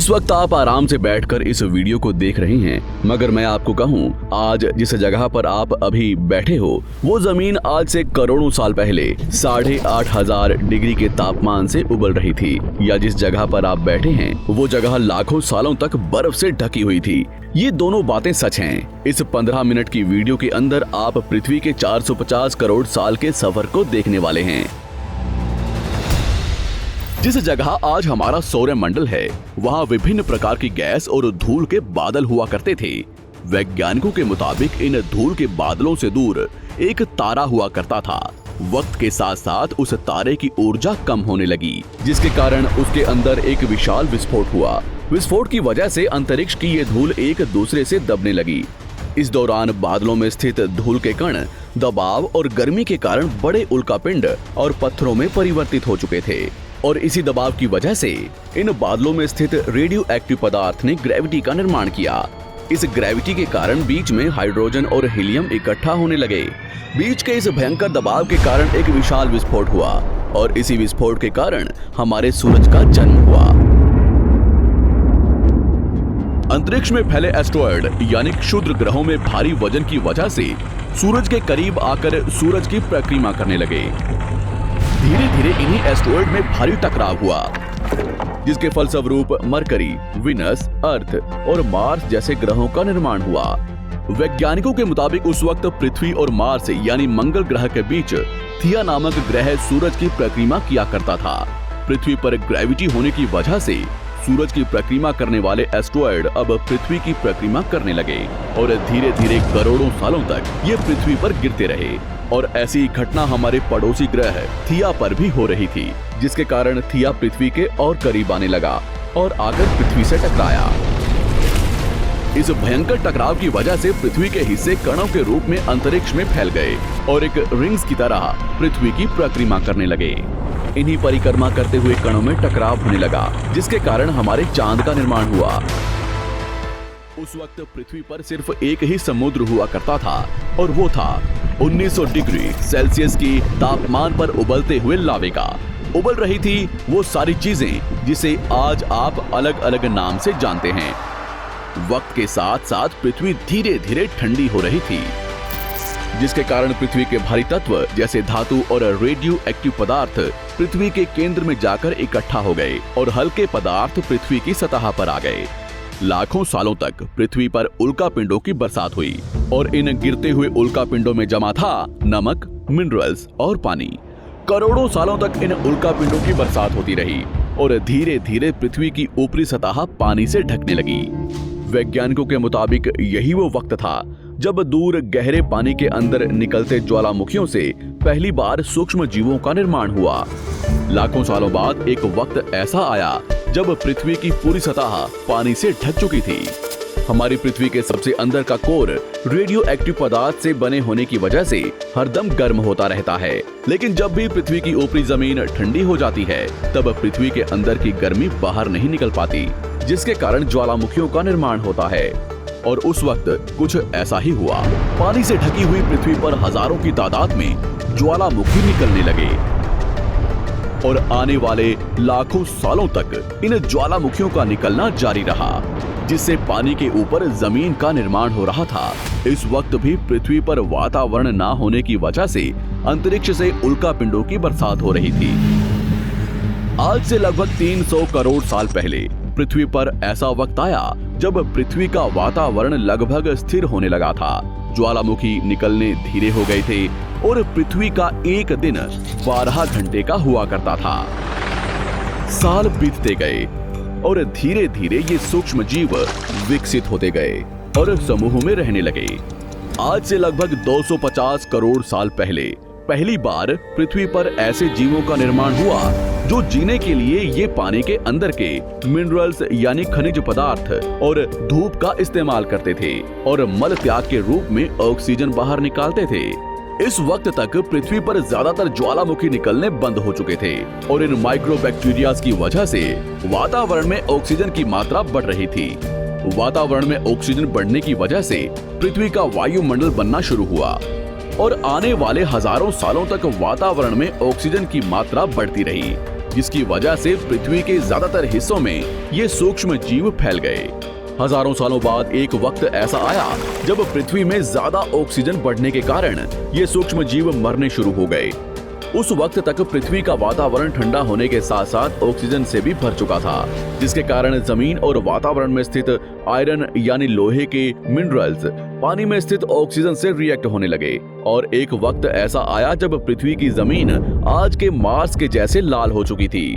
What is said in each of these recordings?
इस वक्त आप आराम से बैठकर इस वीडियो को देख रहे हैं, मगर मैं आपको कहूं, आज जिस जगह पर आप अभी बैठे हो वो जमीन आज से करोड़ों साल पहले 8,500 डिग्री के तापमान से उबल रही थी, या जिस जगह पर आप बैठे हैं वो जगह लाखों सालों तक बर्फ से ढकी हुई थी। ये दोनों बातें सच हैं। इस 15 मिनट की वीडियो के अंदर आप पृथ्वी के 450 करोड़ साल के सफर को देखने वाले हैं। जिस जगह आज हमारा सौरमंडल है, वहाँ विभिन्न प्रकार की गैस और धूल के बादल हुआ करते थे। वैज्ञानिकों के मुताबिक इन धूल के बादलों से दूर एक तारा हुआ करता था। वक्त के साथ साथ उस तारे की ऊर्जा कम होने लगी, जिसके कारण उसके अंदर एक विशाल विस्फोट हुआ। विस्फोट की वजह से अंतरिक्ष की ये धूल एक दूसरे से दबने लगी। इस दौरान बादलों में स्थित धूल के कण दबाव और गर्मी के कारण बड़े उल्कापिंड और पत्थरों में परिवर्तित हो चुके थे, और इसी दबाव की वजह से इन बादलों में स्थित रेडियो एक्टिव पदार्थ ने ग्रेविटी का निर्माण किया। इस ग्रेविटी के कारण बीच में हाइड्रोजन और हीलियम इकट्ठा होने लगे। बीच के इस भयंकर दबाव के कारण एक विशाल विस्फोट हुआ, और इसी विस्फोट के कारण हमारे सूरज का जन्म हुआ। अंतरिक्ष में फैले एस्टेरॉयड यानी क्षुद्र ग्रहों में भारी वजन की वजह से सूरज के करीब आकर सूरज की परिक्रमा करने लगे। धीरे धीरे इन्हीं एस्टेरॉयड में भारी टकराव हुआ, जिसके फलस्वरूप मरकरी, विनस, अर्थ और मार्स जैसे ग्रहों का निर्माण हुआ। वैज्ञानिकों के मुताबिक उस वक्त पृथ्वी और मार्स यानी मंगल ग्रह के बीच थिया नामक ग्रह सूरज की परिक्रमा किया करता था। पृथ्वी पर ग्रेविटी होने की वजह से सूरज की परिक्रमा करने वाले एस्टेरॉयड अब पृथ्वी की परिक्रमा करने लगे, और धीरे धीरे करोड़ों सालों तक ये पृथ्वी पर गिरते रहे। और ऐसी घटना हमारे पड़ोसी ग्रह थिया पर भी हो रही थी, जिसके कारण थिया पृथ्वी के और करीब आने लगा और आकर पृथ्वी से टकराया। इस भयंकर टकराव की वजह से पृथ्वी के हिस्से कणों के रूप में अंतरिक्ष में फैल गए और एक रिंग्स की तरह पृथ्वी की परिक्रमा करने लगे। इन्हीं परिक्रमा करते हुए कणों में टकराव होने लगा, जिसके कारण हमारे चांद का निर्माण हुआ। उस वक्त पृथ्वी पर सिर्फ एक ही समुद्र हुआ करता था, और वो था 1900 डिग्री सेल्सियस की तापमान पर उबलते हुए लावे का। उबल रही थी वो सारी चीजें जिसे आज आप अलग अलग नाम से जानते हैं। वक्त के साथ साथ पृथ्वी धीरे धीरे ठंडी हो रही थी, जिसके कारण पृथ्वी के भारी तत्व जैसे धातु और रेडियो एक्टिव पदार्थ पृथ्वी के केंद्र में जाकर इकट्ठा हो गए, और हल्के पदार्थ पृथ्वी की सतह पर आ गए। लाखों सालों तक पृथ्वी पर उल्कापिंडों की बरसात हुई, और इन गिरते हुए उल्कापिंडों में जमा था नमक, मिनरल्स और पानी। करोड़ों सालों तक इन उल्कापिंडों की बरसात होती रही, और धीरे धीरे पृथ्वी की ऊपरी सतह पानी से ढकने लगी। वैज्ञानिकों के मुताबिक यही वो वक्त था जब दूर गहरे पानी के अंदर निकलते ज्वालामुखियों से पहली बार सूक्ष्म जीवों का निर्माण हुआ। लाखों सालों बाद एक वक्त ऐसा आया जब पृथ्वी की पूरी सतह पानी से ढक चुकी थी। हमारी पृथ्वी के सबसे अंदर का कोर रेडियो एक्टिव पदार्थ से बने होने की वजह से हरदम गर्म होता रहता है, लेकिन जब भी पृथ्वी की ऊपरी जमीन ठंडी हो जाती है, तब पृथ्वी के अंदर की गर्मी बाहर नहीं निकल पाती, जिसके कारण ज्वालामुखियों का निर्माण होता है। और उस वक्त कुछ ऐसा ही हुआ। पानी से ढकी हुई पृथ्वी पर हजारों की तादाद में ज्वालामुखी निकलने लगे, और आने वाले लाखों सालों तक इन ज्वालामुखियों का निकलना जारी रहा, जिससे पानी के ऊपर जमीन का निर्माण हो रहा था। इस वक्त भी पृथ्वी पर वातावरण ना होने की वजह से अंतरिक्ष से उल्कापिंडों की बरसात हो रही थी। आज से लगभग 300 करोड़ साल पहले पृथ्वी पर ऐसा वक्त आया जब पृथ्वी का वातावरण लगभग स्थिर होने लगा था। ज्वालामुखी निकलने धीरे हो गए थे, और पृथ्वी का एक दिन 12 घंटे का हुआ करता था। साल बीतते गए, और धीरे धीरे ये सूक्ष्म जीव विकसित होते गए और समूह में रहने लगे। आज से लगभग 250 करोड़ साल पहले पहली बार पृथ्वी पर ऐसे जीवों का निर्माण हुआ जो जीने के लिए ये पानी के अंदर के मिनरल्स यानी खनिज पदार्थ और धूप का इस्तेमाल करते थे, और मल त्याग के रूप में ऑक्सीजन बाहर निकालते थे। इस वक्त तक पृथ्वी पर ज्यादातर ज्वालामुखी निकलने बंद हो चुके थे, और इन माइक्रोबैक्टीरियाज की वजह से वातावरण में ऑक्सीजन की मात्रा बढ़ रही थी। वातावरण में ऑक्सीजन बढ़ने की वजह से पृथ्वी का वायुमंडल बनना शुरू हुआ, और आने वाले हजारों सालों तक वातावरण में ऑक्सीजन की मात्रा बढ़ती रही। जिसकी वजह से पृथ्वी के ज्यादातर हिस्सों में ये सूक्ष्म जीव फैल गए। हजारों सालों बाद एक वक्त ऐसा आया जब पृथ्वी में ज्यादा ऑक्सीजन बढ़ने के कारण ये सूक्ष्म जीव मरने शुरू हो गए। उस वक्त तक पृथ्वी का वातावरण ठंडा होने के साथ साथ ऑक्सीजन से भी भर चुका था, जिसके कारण जमीन और वातावरण में स्थित आयरन यानी लोहे के मिनरल्स पानी में स्थित ऑक्सीजन से रिएक्ट होने लगे। और एक वक्त ऐसा आया जब पृथ्वी की जमीन आज के मार्स के जैसे लाल हो चुकी थी।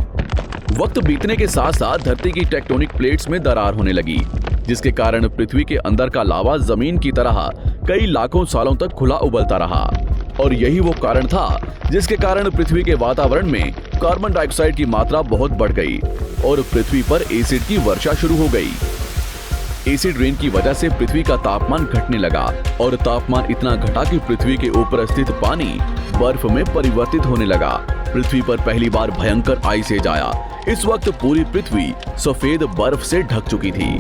वक्त बीतने के साथ साथ धरती की टेक्टोनिक प्लेट्स में दरार होने लगी, जिसके कारण पृथ्वी के अंदर का लावा जमीन की तरह कई लाखों सालों तक खुला उबलता रहा। और यही वो कारण था जिसके कारण पृथ्वी के वातावरण में कार्बन डाइऑक्साइड की मात्रा बहुत बढ़ गई और पृथ्वी पर एसिड की वर्षा शुरू हो गई। एसिड रेन की वजह से पृथ्वी का तापमान घटने लगा और तापमान इतना घटा कि पृथ्वी के ऊपर स्थित पानी बर्फ में परिवर्तित होने लगा। पृथ्वी पर पहली बार भयंकर आइस एज आया। इस वक्त पूरी पृथ्वी सफेद बर्फ से ढक चुकी थी।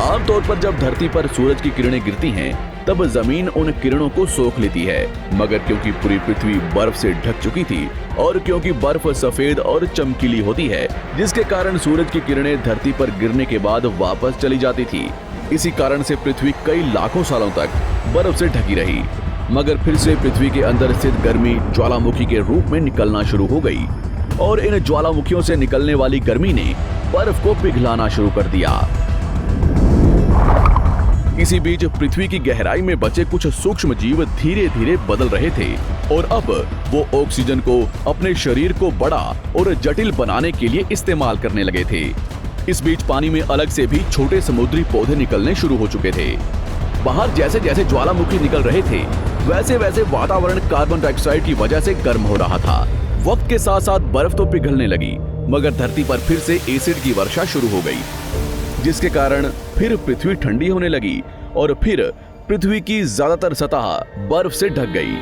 आमतौर पर जब धरती पर सूरज की किरणें गिरती हैं, तब जमीन उन किरणों को सोख लेती है, मगर क्योंकि पूरी पृथ्वी बर्फ से ढक चुकी थी और क्योंकि बर्फ सफेद और चमकीली होती है, जिसके कारण सूरज की किरणें धरती पर गिरने के बाद वापस चली जाती थी। इसी कारण से पृथ्वी कई लाखों सालों तक बर्फ से ढकी रही, मगर फिर से पृथ्वी के अंदर स्थित गर्मी ज्वालामुखी के रूप में निकलना शुरू हो गई और इन ज्वालामुखियों से निकलने वाली गर्मी ने बर्फ को पिघलाना शुरू कर दिया। इसी बीच पृथ्वी की गहराई में बचे कुछ सूक्ष्म जीव धीरे धीरे बदल रहे थे और अब वो ऑक्सीजन को अपने शरीर को बड़ा और जटिल बनाने के लिए इस्तेमाल करने लगे थे। इस बीच पानी में अलग से भी छोटे समुद्री पौधे निकलने शुरू हो चुके थे। बाहर जैसे जैसे ज्वालामुखी निकल रहे थे, वैसे वैसे वातावरण कार्बन डाइऑक्साइड की वजह से गर्म हो रहा था। वक्त के साथ साथ बर्फ तो पिघलने लगी, मगर धरती पर फिर से एसिड की वर्षा शुरू हो गई, जिसके कारण फिर पृथ्वी ठंडी होने लगी और फिर पृथ्वी की ज्यादातर सतह बर्फ से ढक गई।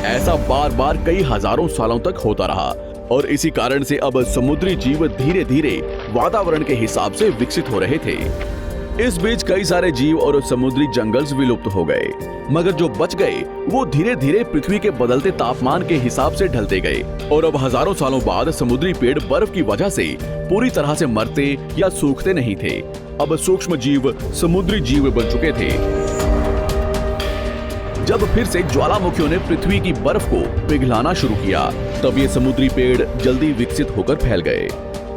ऐसा बार बार कई हजारों सालों तक होता रहा और इसी कारण से अब समुद्री जीव धीरे धीरे वातावरण के हिसाब से विकसित हो रहे थे। इस बीच कई सारे जीव और समुद्री जंगल्स विलुप्त हो गए, मगर जो बच गए वो धीरे धीरे पृथ्वी के बदलते तापमान के हिसाब से ढलते गए और अब हजारों सालों बाद समुद्री पेड़ बर्फ की वजह से पूरी तरह से मरते या सूखते नहीं थे। अब सूक्ष्म जीव समुद्री जीव बन चुके थे। जब फिर से ज्वालामुखियों ने पृथ्वी की बर्फ को पिघलाना शुरू किया, तब ये समुद्री पेड़ जल्दी विकसित होकर फैल गए।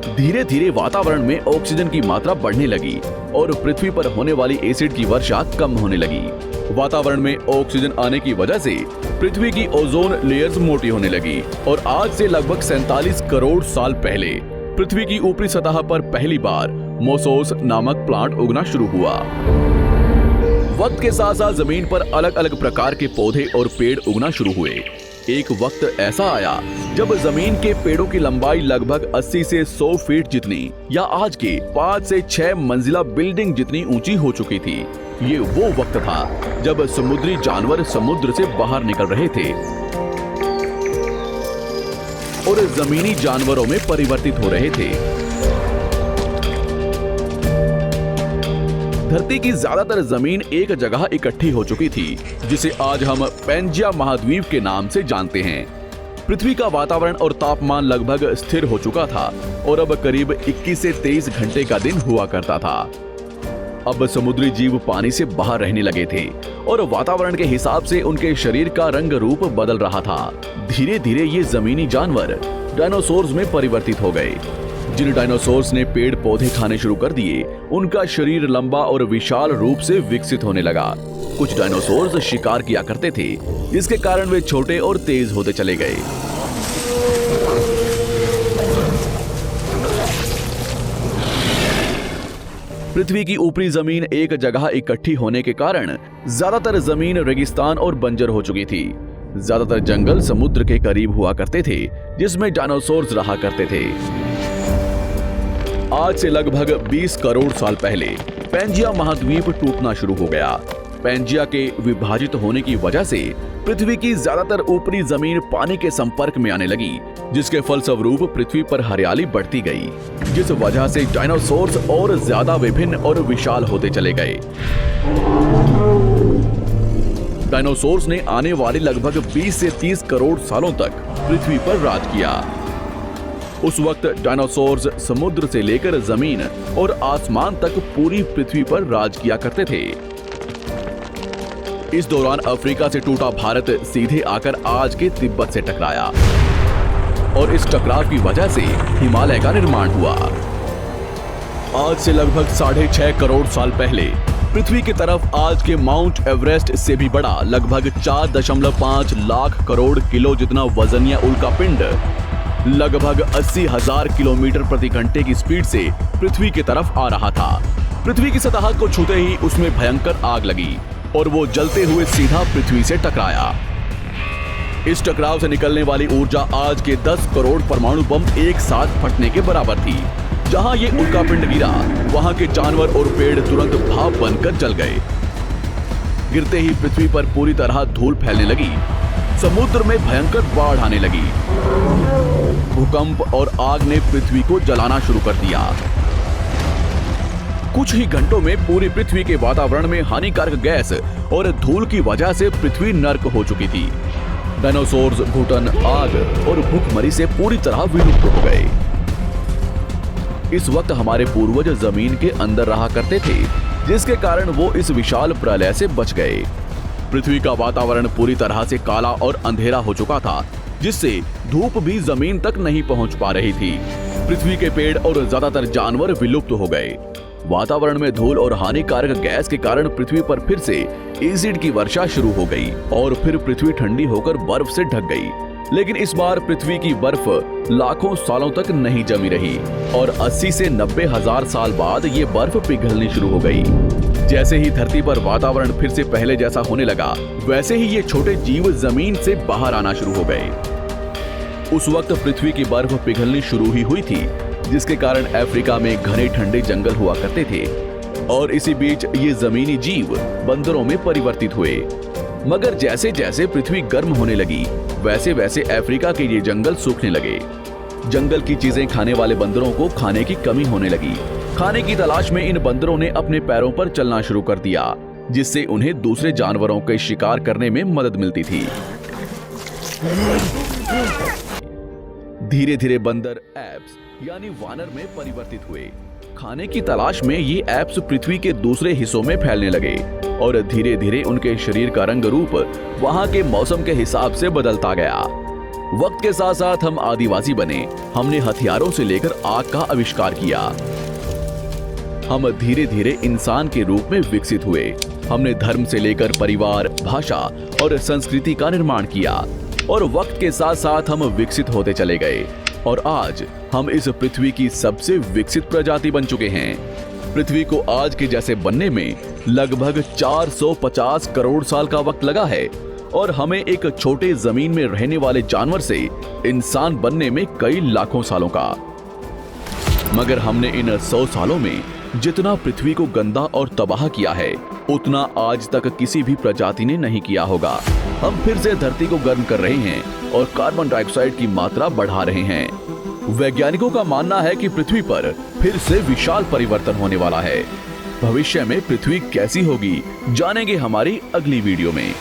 धीरे धीरे वातावरण में ऑक्सीजन की मात्रा बढ़ने लगी और पृथ्वी पर होने वाली एसिड की वर्षा कम होने लगी। वातावरण में ऑक्सीजन आने की वजह से पृथ्वी की ओजोन लेयर्स मोटी होने लगी और आज से लगभग 47 करोड़ साल पहले पृथ्वी की ऊपरी सतह पर पहली बार मोसोस नामक प्लांट उगना शुरू हुआ। वक्त के साथ साथ जमीन पर अलग अलग प्रकार के पौधे और पेड़ उगना शुरू हुए। एक वक्त ऐसा आया जब जमीन के पेड़ों की लंबाई लगभग 80 से 100 फीट जितनी या आज के 5 से 6 मंजिला बिल्डिंग जितनी ऊंची हो चुकी थी। ये वो वक्त था जब समुद्री जानवर समुद्र से बाहर निकल रहे थे और जमीनी जानवरों में परिवर्तित हो रहे थे। धरती की ज्यादातर जमीन एक जगह इकट्ठी हो चुकी थी, जिसे आज हम पैंजिया महाद्वीप के नाम से जानते हैं। पृथ्वी का वातावरण और तापमान लगभग स्थिर हो चुका था और अब करीब 21 से 23 घंटे का दिन हुआ करता था। अब समुद्री जीव पानी से बाहर रहने लगे थे और वातावरण के हिसाब से उनके शरीर का रंग रूप बदल रहा था। धीरे धीरे ये जमीनी जानवर डायनासोर्स में परिवर्तित हो गए। जिन डायनासोर्स ने पेड़ पौधे खाने शुरू कर दिए, उनका शरीर लंबा और विशाल रूप से विकसित होने लगा। कुछ डायनासोर्स शिकार किया करते थे, जिसके कारण वे छोटे और तेज होते चले गए। पृथ्वी की ऊपरी जमीन एक जगह इकट्ठी होने के कारण ज्यादातर जमीन रेगिस्तान और बंजर हो चुकी थी। ज्यादातर जंगल समुद्र के करीब हुआ करते थे, जिसमें डायनासोर्स रहा करते थे। आज से लगभग 20 करोड़ साल पहले पैंजिया महाद्वीप टूटना शुरू हो गया। पैंजिया के विभाजित होने की वजह से पृथ्वी की ज्यादातर ऊपरी जमीन पानी के संपर्क में आने लगी, जिसके फलस्वरूप पृथ्वी पर हरियाली बढ़ती गई, जिस वजह से डायनासोर्स और ज्यादा विभिन्न और विशाल होते चले गए। डायनासोर्स ने आने वाले लगभग 20 से 30 करोड़ सालों तक पृथ्वी पर राज किया। उस वक्त डायनासोर्स समुद्र से लेकर जमीन और आसमान तक पूरी पृथ्वी पर राज किया करते थे। इस दौरान अफ्रीका से टूटा भारत सीधे आकर आज के तिब्बत से टकराया और इस टकराव की वजह से हिमालय का निर्माण हुआ। आज से लगभग 6.5 करोड़ साल पहले पृथ्वी की तरफ आज के माउंट एवरेस्ट से भी बड़ा लगभग 4.5 लाख करोड़ किलो जितना वजनिया उल्कापिंड लगभग 80,000 किलोमीटर प्रति घंटे की स्पीड से पृथ्वी की तरफ आ रहा था। पृथ्वी की सतह को छूते ही उसमें भयंकर आग लगी और वो जलते हुए सीधा पृथ्वी से टकराया। इस टकराव से निकलने वाली ऊर्जा आज के 10 करोड़ परमाणु बम एक साथ फटने के बराबर थी। जहां ये उल्कापिंड गिरा, वहां के जानवर और पेड़ तुरंत भाप बनकर जल गए। गिरते ही पृथ्वी पर पूरी तरह धूल फैलने लगी, समुद्र में भयंकर बाढ़ आने लगी। भूकंप और आग ने पृथ्वी को जलाना शुरू कर दिया। कुछ ही घंटों में पूरी पृथ्वी के वातावरण में हानिकारक गैस और धूल की वजह से पृथ्वी नर्क हो चुकी थी। डायनासोर्स, घुटन, आग और भूखमरी से पूरी तरह विलुप्त हो गए। इस वक्त हमारे पूर्वज जमीन के अंदर रहा करते थे, जिसके कारण वो इस विशाल प्रलय से बच गए। पृथ्वी का वातावरण पूरी तरह से काला और अंधेरा हो चुका था, जिससे धूप भी जमीन तक नहीं पहुंच पा रही थी। पृथ्वी के पेड़ और ज्यादातर जानवर विलुप्त हो गए। वातावरण में धूल और हानिकारक गैस के कारण पृथ्वी पर फिर से एसिड की वर्षा शुरू हो गई और फिर पृथ्वी ठंडी होकर बर्फ से ढक गई। लेकिन इस बार पृथ्वी की बर्फ लाखों सालों तक नहीं जमी रही और 80 से 90 हजार साल बाद ये बर्फ पिघलनी शुरू हो गई। जैसे ही धरती पर वातावरण फिर से पहले जैसा होने लगा, वैसे ही ये छोटे जीव जमीन से बाहर आना शुरू हो गए। उस वक्त पृथ्वी की बर्फ पिघलनी शुरू ही हुई थी, जिसके कारण अफ्रीका में घने ठंडे जंगल हुआ करते थे और इसी बीच ये जमीनी जीव बंदरों में परिवर्तित हुए। मगर जैसे जैसे पृथ्वी गर्म होने लगी, वैसे वैसे अफ्रीका के ये जंगल सूखने लगे। जंगल की चीजें खाने वाले बंदरों को खाने की कमी होने लगी। खाने की तलाश में इन बंदरों ने अपने पैरों पर चलना शुरू कर दिया, जिससे उन्हें दूसरे जानवरों के शिकार करने में मदद मिलती थी। धीरे धीरे बंदर एप्स यानी वानर में परिवर्तित हुए। खाने की तलाश में ये एप्स पृथ्वी के दूसरे हिस्सों में फैलने लगे और धीरे धीरे उनके शरीर का रंग रूप वहां के मौसम के हिसाब से बदलता गया। वक्त के साथ साथ हम आदिवासी बने। हमने हथियारों से लेकर आग का आविष्कार किया। हम धीरे धीरे इंसान के रूप में विकसित हुए। हमने धर्म से लेकर परिवार, भाषा और संस्कृति का निर्माण किया और वक्त के साथ साथ हम विकसित होते चले गए और आज हम इस पृथ्वी की सबसे विकसित प्रजाति बन चुके हैं। पृथ्वी को आज के जैसे बनने में लगभग 450 करोड़ साल का वक्त लगा है और हमें एक छोटे जमीन में रहने वाले जानवर से इंसान बनने में कई लाखों सालों का। मगर हमने इन 100 सालों में जितना पृथ्वी को गंदा और तबाह किया है, उतना आज तक किसी भी प्रजाति ने नहीं किया होगा। हम फिर से धरती को गर्म कर रहे हैं और कार्बन डाइऑक्साइड की मात्रा बढ़ा रहे हैं। वैज्ञानिकों का मानना है कि पृथ्वी पर फिर से विशाल परिवर्तन होने वाला है। भविष्य में पृथ्वी कैसी होगी, जानेंगे हमारी अगली वीडियो में।